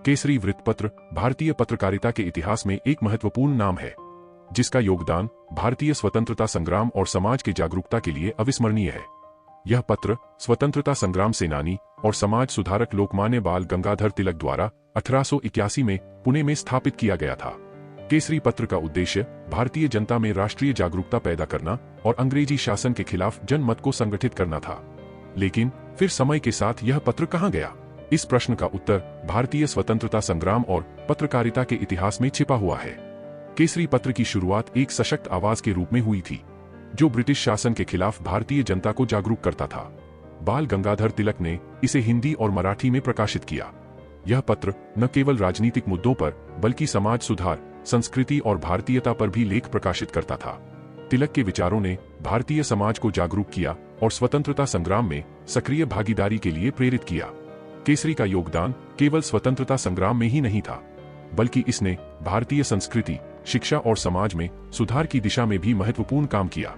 केसरी वृत्तपत्र भारतीय पत्रकारिता के इतिहास में एक महत्वपूर्ण नाम है, जिसका योगदान भारतीय स्वतंत्रता संग्राम और समाज की जागरूकता के लिए अविस्मरणीय है। यह पत्र स्वतंत्रता संग्राम सेनानी और समाज सुधारक लोकमान्य बाल गंगाधर तिलक द्वारा 1881 में पुणे में स्थापित किया गया था। केसरी पत्र का उद्देश्य भारतीय जनता में राष्ट्रीय जागरूकता पैदा करना और अंग्रेजी शासन के खिलाफ जनमत को संगठित करना था। लेकिन फिर समय के साथ यह पत्र कहां गया? इस प्रश्न का उत्तर भारतीय स्वतंत्रता संग्राम और पत्रकारिता के इतिहास में छिपा हुआ है। केसरी पत्र की शुरुआत एक सशक्त आवाज के रूप में हुई थी, जो ब्रिटिश शासन के खिलाफ भारतीय जनता को जागरूक करता था। बाल गंगाधर तिलक ने इसे हिंदी और मराठी में प्रकाशित किया। यह पत्र न केवल राजनीतिक मुद्दों पर बल्कि समाज सुधार, संस्कृति और भारतीयता पर भी लेख प्रकाशित करता था। तिलक के विचारों ने भारतीय समाज को जागरूक किया और स्वतंत्रता संग्राम में सक्रिय भागीदारी के लिए प्रेरित किया। केसरी का योगदान केवल स्वतंत्रता संग्राम में ही नहीं था, बल्कि इसने भारतीय संस्कृति, शिक्षा और समाज में सुधार की दिशा में भी महत्वपूर्ण काम किया।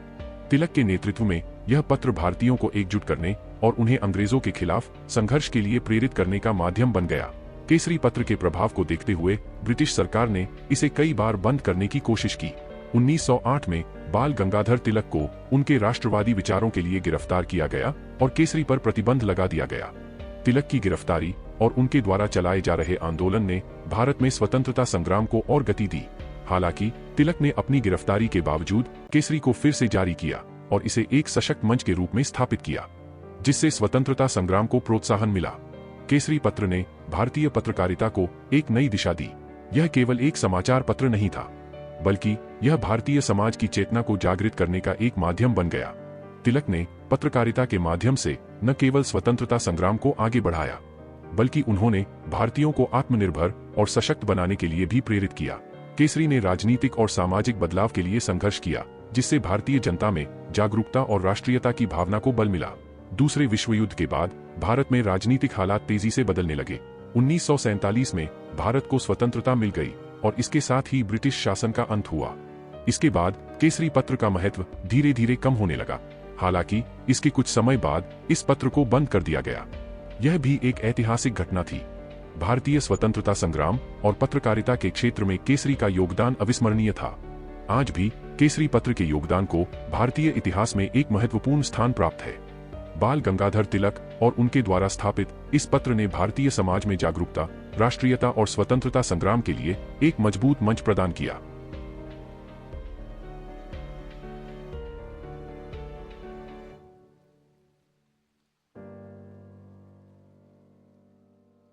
तिलक के नेतृत्व में यह पत्र भारतीयों को एकजुट करने और उन्हें अंग्रेजों के खिलाफ संघर्ष के लिए प्रेरित करने का माध्यम बन गया। केसरी पत्र के प्रभाव को देखते हुए ब्रिटिश सरकार ने इसे कई बार बंद करने की कोशिश की। 1908 में बाल गंगाधर तिलक को उनके राष्ट्रवादी विचारों के लिए गिरफ्तार किया गया और केसरी पर प्रतिबंध लगा दिया गया। तिलक की गिरफ्तारी और उनके द्वारा चलाए जा रहे आंदोलन ने भारत में स्वतंत्रता संग्राम को और गति दी। हालांकि तिलक ने अपनी गिरफ्तारी के बावजूद केसरी को फिर से जारी किया और इसे एक सशक्त मंच के रूप में स्थापित किया, जिससे स्वतंत्रता संग्राम को प्रोत्साहन मिला। केसरी पत्र ने भारतीय पत्रकारिता को एक नई दिशा दी। यह केवल एक समाचार पत्र नहीं था, बल्कि यह भारतीय समाज की चेतना को जागृत करने का एक माध्यम बन गया। तिलक ने पत्रकारिता के माध्यम से न केवल स्वतंत्रता संग्राम को आगे बढ़ाया, बल्कि उन्होंने भारतीयों को आत्मनिर्भर और सशक्त बनाने के लिए भी प्रेरित किया। केसरी ने राजनीतिक और सामाजिक बदलाव के लिए संघर्ष किया, जिससे भारतीय जनता में जागरूकता और राष्ट्रीयता की भावना को बल मिला। दूसरे विश्व युद्ध के बाद भारत में राजनीतिक हालात तेजी से बदलने लगे। 1947 में भारत को स्वतंत्रता मिल गई और इसके साथ ही ब्रिटिश शासन का अंत हुआ। इसके बाद केसरी पत्र का महत्व धीरे धीरे कम होने लगा। हालांकि इसके कुछ समय बाद इस पत्र को बंद कर दिया गया। यह भी एक ऐतिहासिक घटना थी। भारतीय स्वतंत्रता संग्राम और पत्रकारिता के क्षेत्र में केसरी का योगदान अविस्मरणीय था। आज भी केसरी पत्र के योगदान को भारतीय इतिहास में एक महत्वपूर्ण स्थान प्राप्त है। बाल गंगाधर तिलक और उनके द्वारा स्थापित इस पत्र ने भारतीय समाज में जागरूकता, राष्ट्रीयता और स्वतंत्रता संग्राम के लिए एक मजबूत मंच प्रदान किया।